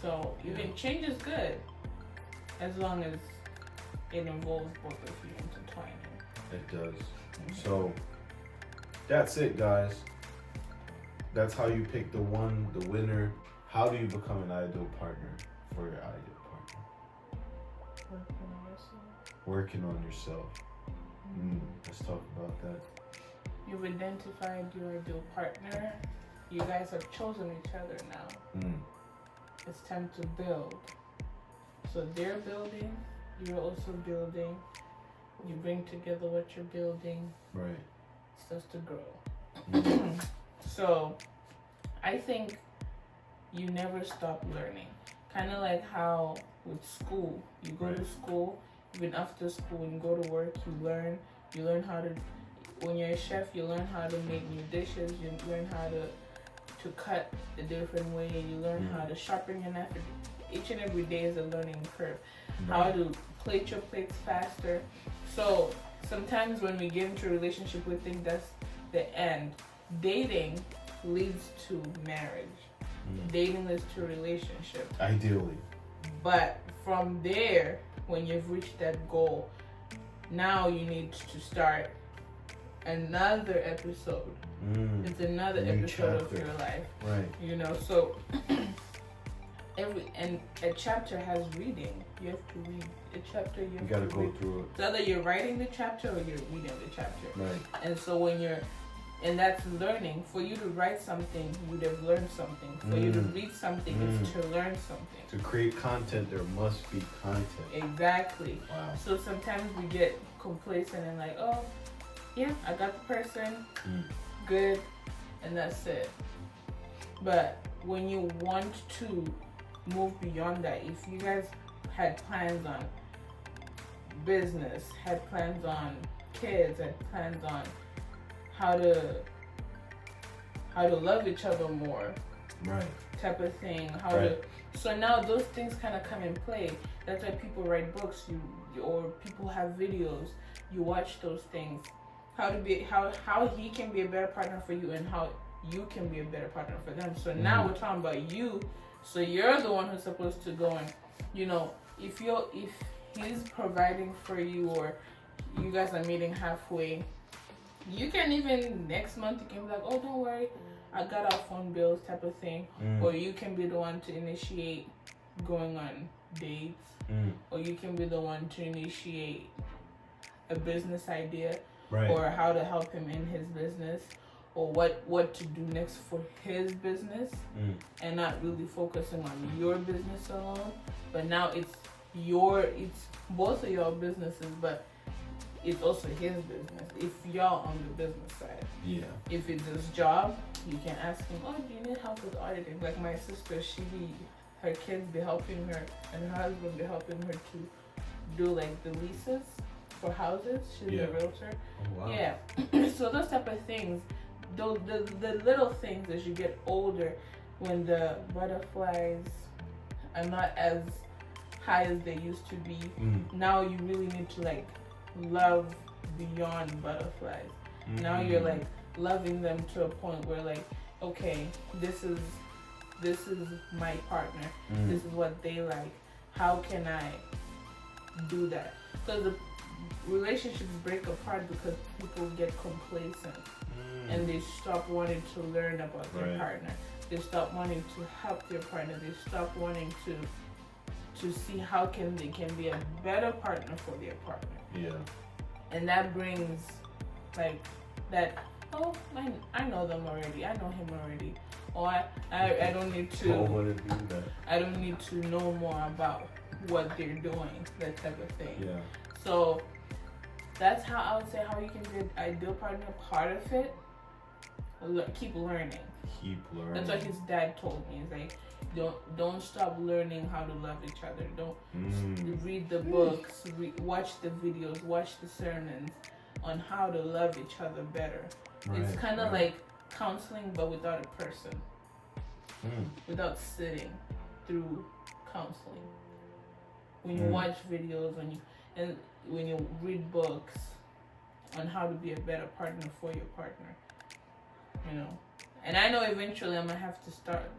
So even change is good as long as it involves both of you intertwining. It does. So that's it, guys. That's how you pick the winner. How do you become an ideal partner for your ideal partner? Working on yourself. Let's talk about that. You've identified your ideal partner. You guys have chosen each other now. It's time to build. So they're building, you're also building. You bring together what you're building. Right. It starts to grow. So I think you never stop learning. Kind of like how with school, you go to school, even after school, when you go to work, you learn how to, when you're a chef, you learn how to make new dishes, you learn how to cut a different way, you learn how to sharpen your knife. Each and every day is a learning curve. How to plate your plates faster. So sometimes when we get into a relationship, we think that's the end. Dating leads to marriage. Dating leads to a relationship. Ideally. But from there, when you've reached that goal, now you need to start another episode. It's another episode of your life. Right. You know, so a chapter has reading. You have to read a chapter. You gotta go through it. It's either you're writing the chapter or you're reading the chapter. Right. And so and that's learning. For you to write something, you would have learned something. For you to read something, it's to learn something. To create content, there must be content. Exactly. Wow. So sometimes we get complacent and like, oh, yeah, I got the person, good, and that's it. But when you want to move beyond that, if you guys had plans on business, had plans on kids, had plans on how to love each other more, right, type of thing, right. So now those things kind of come in play. That's why people write books, or people have videos. You watch those things. How he can be a better partner for you, and how you can be a better partner for them. So now we're talking about you. So you're the one who's supposed to go and, if he's providing for you, or you guys are meeting halfway, you can even next month you can be like, oh, don't worry, I got our phone bills, type of thing. Or you can be the one to initiate going on dates. Or you can be the one to initiate a business idea, right, or how to help him in his business, or what to do next for his business, and not really focusing on your business alone. But now it's both of your businesses, but it's also his business if y'all on the business side. Yeah. If it's his job, you can ask him, oh, do you need help with auditing? Like my sister, her kids be helping her, and her husband be helping her to do like the leases for houses. She's a realtor. Oh, wow. Yeah. So those type of things, the little things as you get older, when the butterflies are not as high as they used to be, now you really need to like love beyond butterflies. Now you're like loving them to a point where like, okay, this is my partner. This is what they like. How can I do that? Because the relationships break apart because people get complacent and they stop wanting to learn about their partner. They stop wanting to help their partner. They stop wanting to see how they can be a better partner for their partner. Yeah. And that brings like that, oh, I know them already. I know him already. Or I don't need to. I don't need to know more about what they're doing. That type of thing. Yeah. So that's how I would say how you can be an ideal partner. Part of it, keep learning. Keep learning. That's what his dad told me. He's like, don't stop learning how to love each other. Don't read the books, watch the videos, watch the sermons on how to love each other better. It's kind of like counseling, but without a person, without sitting through counseling. When you watch videos, when you read books on how to be a better partner for your partner, And I know eventually I'm gonna have to start.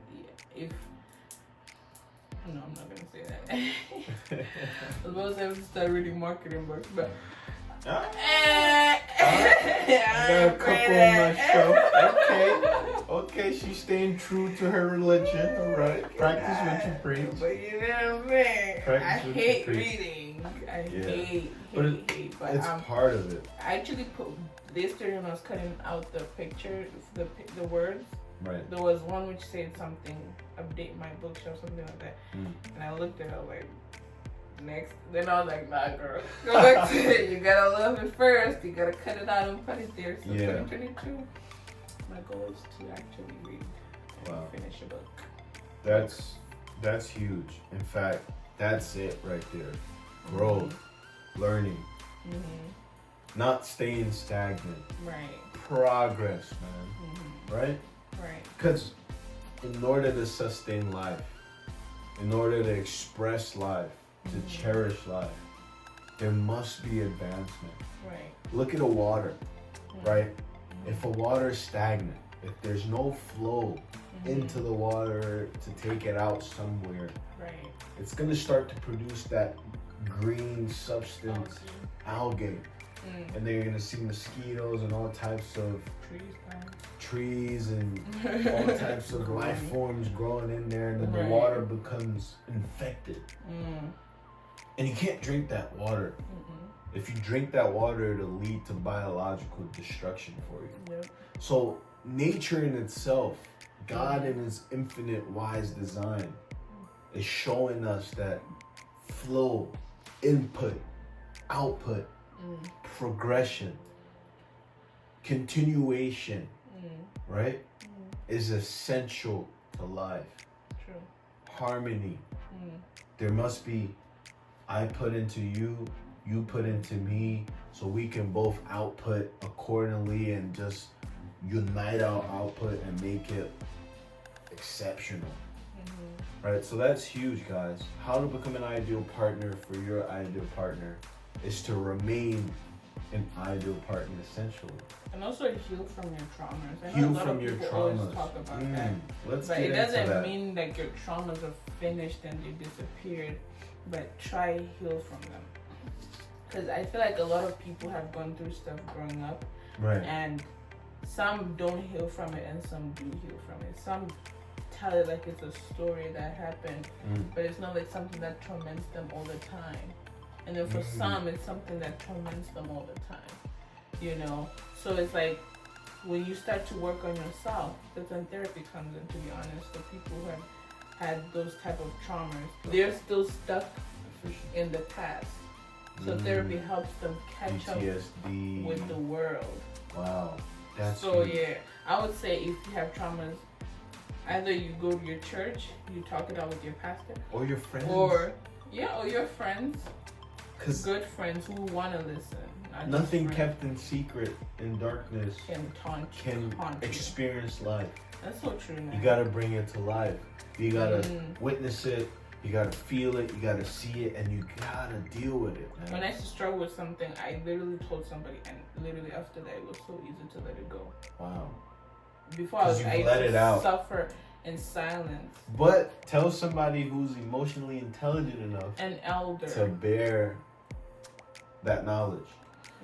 No, I'm not gonna say that. I was about to say I have to start reading marketing books, but. I got a couple on my shelf. Okay, she's staying true to her religion. All right, practice what you preach. But you know what I mean? I hate reading. I hate. But it's part of it. I actually put yesterday when I was cutting out the picture, the words. Right. There was one which said something, update my bookshelf, something like that. And I looked at it, I was like, next. Then I was like, nah, girl. Go back to it. You gotta love it first. You gotta cut it out and put it there. So 2022, my goal is to actually read and finish a book. That's huge. In fact, that's it right there. Growth, learning, not staying stagnant. Right. Progress, man. Right? Right. Because in order to sustain life, in order to express life, to cherish life, there must be advancement. Right. Look at a water, right? If a water is stagnant, if there's no flow into the water to take it out somewhere, it's gonna start to produce that green substance, algae. And then you're gonna see mosquitoes and all types of trees and all types of life forms growing in there, and then the water becomes infected. And you can't drink that water. If you drink that water, it'll lead to biological destruction for you. Yep. So nature in itself, God in his infinite wise design, is showing us that flow, input, output, progression, continuation, right, is essential to life. True. Harmony. There must be, I put into you, you put into me, so we can both output accordingly and just unite our output and make it exceptional. Right? So that's huge, guys. How to become an ideal partner for your ideal partner is to remain an ideal partner, essentially. And also heal from your traumas. I know Heal a lot from of your people always traumas. talk about that. Let's But get it into doesn't that. mean that your traumas are finished and they disappeared. But try heal from them. Because I feel like a lot of people have gone through stuff growing up. Right. And some don't heal from it and some do heal from it. Some tell it like it's a story that happened, but it's not like something that torments them all the time. And then for some, it's something that torments them all the time, you know? So it's like, when you start to work on yourself, that's when therapy comes in, to be honest. The people who have had those type of traumas, they're still stuck in the past. So therapy helps them catch PTSD. up with the world. Wow. That's So huge. yeah, I would say if you have traumas, either you go to your church, you talk it out with your pastor, Or your friends. or your friends, Because good friends who want to listen. not just nothing friends kept in secret in darkness can taunt can you. experience life. That's so true, man. You gotta bring it to life. You gotta Mm. witness it. You gotta feel it. You gotta see it, and you gotta deal with it, man. When I used to struggle with something, I literally told somebody, and literally after that, it was so easy to let it go. Wow. Before I 'Cause was, you've I used let to it out. suffer in silence. But tell somebody who's emotionally intelligent enough An elder. to bear that knowledge.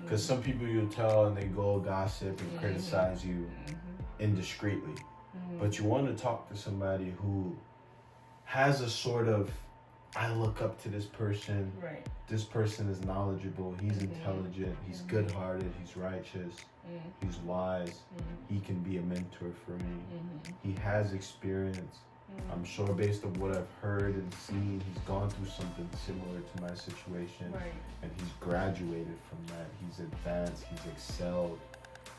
Because Mhm. some people you tell and they go gossip and Mhm. criticize you Mhm. indiscreetly. Mhm. But you want to talk to somebody who has a sort of, I look up to this person. Right. This person is knowledgeable. He's Mhm. intelligent. He's Mhm. good-hearted. He's righteous. Mm. He's wise. Mm. He can be a mentor for me. Mhm. He has experience. Mm. I'm sure based on what I've heard and seen, he's gone through something similar to my situation. Right. And he's graduated from that. He's advanced. He's excelled.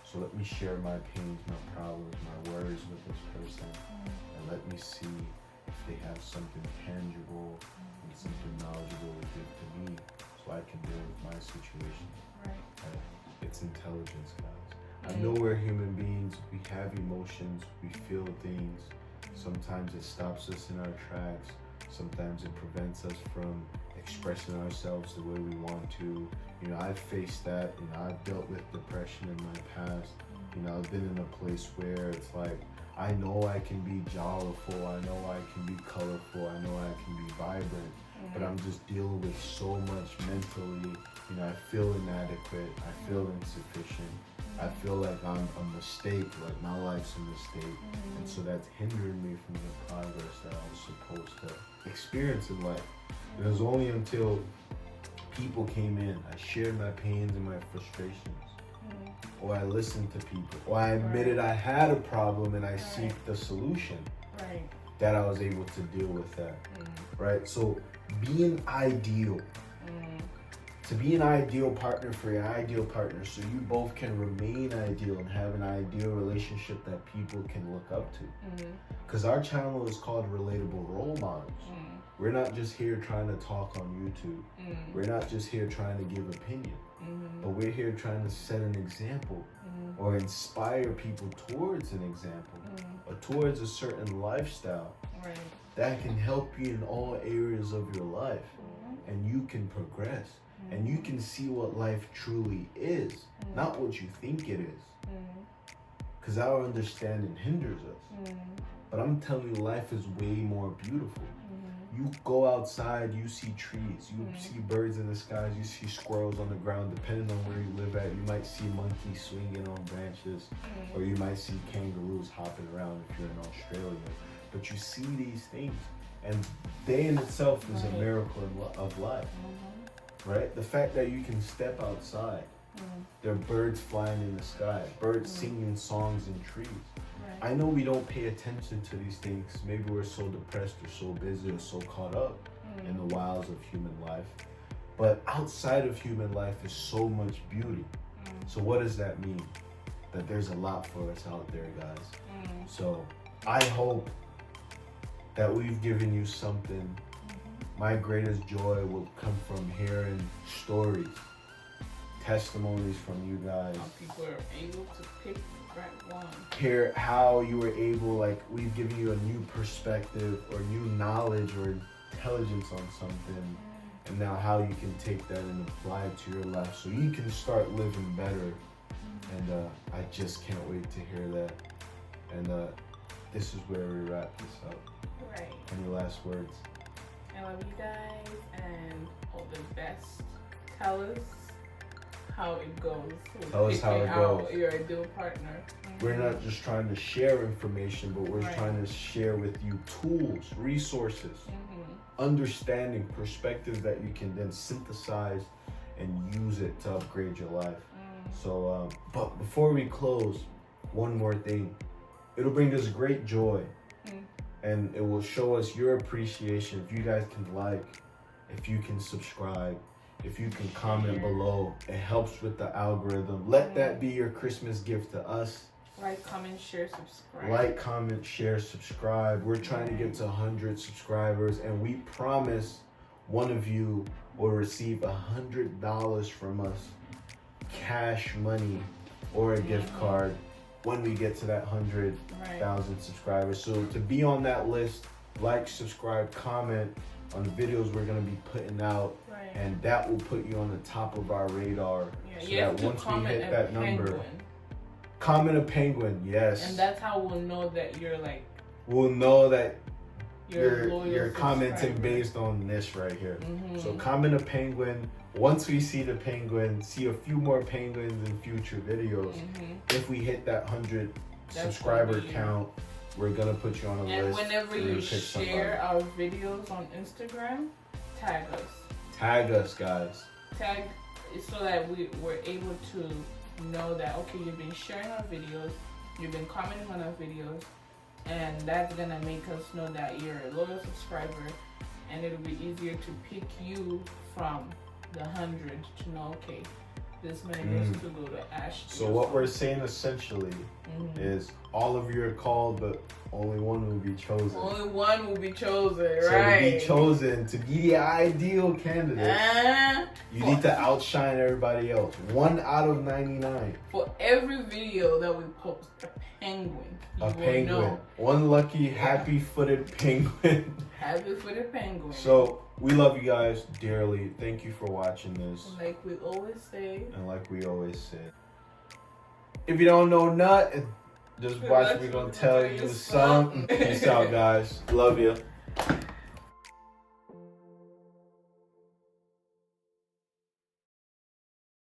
So let me share my pains, my problems, my worries with this person. And let me see if they have something tangible and something knowledgeable to give to me so I can deal with my situation. Right. Right? It's intelligence, guys. I know we're human beings. We have emotions. We feel things. Sometimes it stops us in our tracks. Sometimes it prevents us from expressing ourselves the way we want to. You know, I've faced that. You know, I've dealt with depression in my past. You know, I've been in a place where it's like, I know I can be joyful. I know I can be colorful. I know I can be vibrant. But I'm just dealing with so much mentally. You know, I feel inadequate. I feel insufficient. I feel like I'm a mistake, like my life's a mistake. And so that's hindering me from the progress that I was supposed to experience in life. It was only until people came in, I shared my pains and my frustrations, or I listened to people, or I admitted I had a problem and I seek the solution, Right. that I was able to deal with that, right? So being ideal, to be an ideal partner for your ideal partner, so you both can remain ideal and have an ideal relationship that people can look up to. Because our channel is called Relatable Role Models. We're not just here trying to talk on YouTube. We're not just here trying to give opinion, but we're here trying to set an example or inspire people towards an example or towards a certain lifestyle Right. that can help you in all areas of your life, and you can progress and you can see what life truly is, not what you think it is, because our understanding hinders us. But I'm telling you, life is way more beautiful. You go outside, you see trees, you see birds in the skies, you see squirrels on the ground. Depending on where you live at, you might see monkeys swinging on branches, or you might see kangaroos hopping around if you're in Australia. But you see these things, and they in itself is a miracle of life, right? The fact that you can step outside, there are birds flying in the sky, birds singing songs in trees. I know we don't pay attention to these things. Maybe we're so depressed or so busy or so caught up in the wilds of human life. But outside of human life is so much beauty. So what does that mean? That there's a lot for us out there, guys. So I hope that we've given you something. My greatest joy will come from hearing stories, testimonies from you guys. How people are able to pick the right one. Hear how you were able, like, we've given you a new perspective or new knowledge or intelligence on something, and now how you can take that and apply it to your life so you can start living better. And I just can't wait to hear that. And this is where we wrap this up. Right. Any last words? I love you guys and all the best. Tell us how it goes. Tell us how it goes. Your ideal partner. We're not just trying to share information, but we're trying to share with you tools, resources, understanding, perspectives that you can then synthesize and use it to upgrade your life. So, but before we close, one more thing. It'll bring us great joy. And it will show us your appreciation. If you guys can like, if you can subscribe, if you can comment below, it helps with the algorithm. Let that be your Christmas gift to us. Like, comment, share, subscribe. Like, comment, share, subscribe. We're trying to get to 100 subscribers, and we promise one of you will receive $100 from us, cash money or a gift card, when we get to that 100,000 subscribers. So to be on that list, like, subscribe, comment on the videos we're gonna be putting out, and that will put you on the top of our radar. So that once we hit that number, comment a penguin, yes. And that's how we'll know that you're like. We'll know that you're commenting based on this right here. So comment a penguin. Once we see the penguin, see a few more penguins in future videos. If we hit that 100 subscriber count, we're gonna put you on a list. And whenever you share our videos on Instagram, tag us. Tag us, guys. Tag so that we're able to know that, okay, you've been sharing our videos, you've been commenting on our videos, and that's gonna make us know that you're a loyal subscriber, and it'll be easier to pick you from the 100 to know, okay, this many goes to go to Ash. So what we're saying essentially is all of you are called, but only one will be chosen. Only one will be chosen, right? So to be chosen, to be the ideal candidate, you need to outshine everybody else. 1 out of 99. For every video that we post, a penguin. A penguin. One lucky, happy-footed penguin. Happy-footed penguin. So we love you guys dearly. Thank you for watching this. Like we always say. And like we always say. If you don't know nothing, just watch. We're gonna tell you something. Peace out, guys. Love you.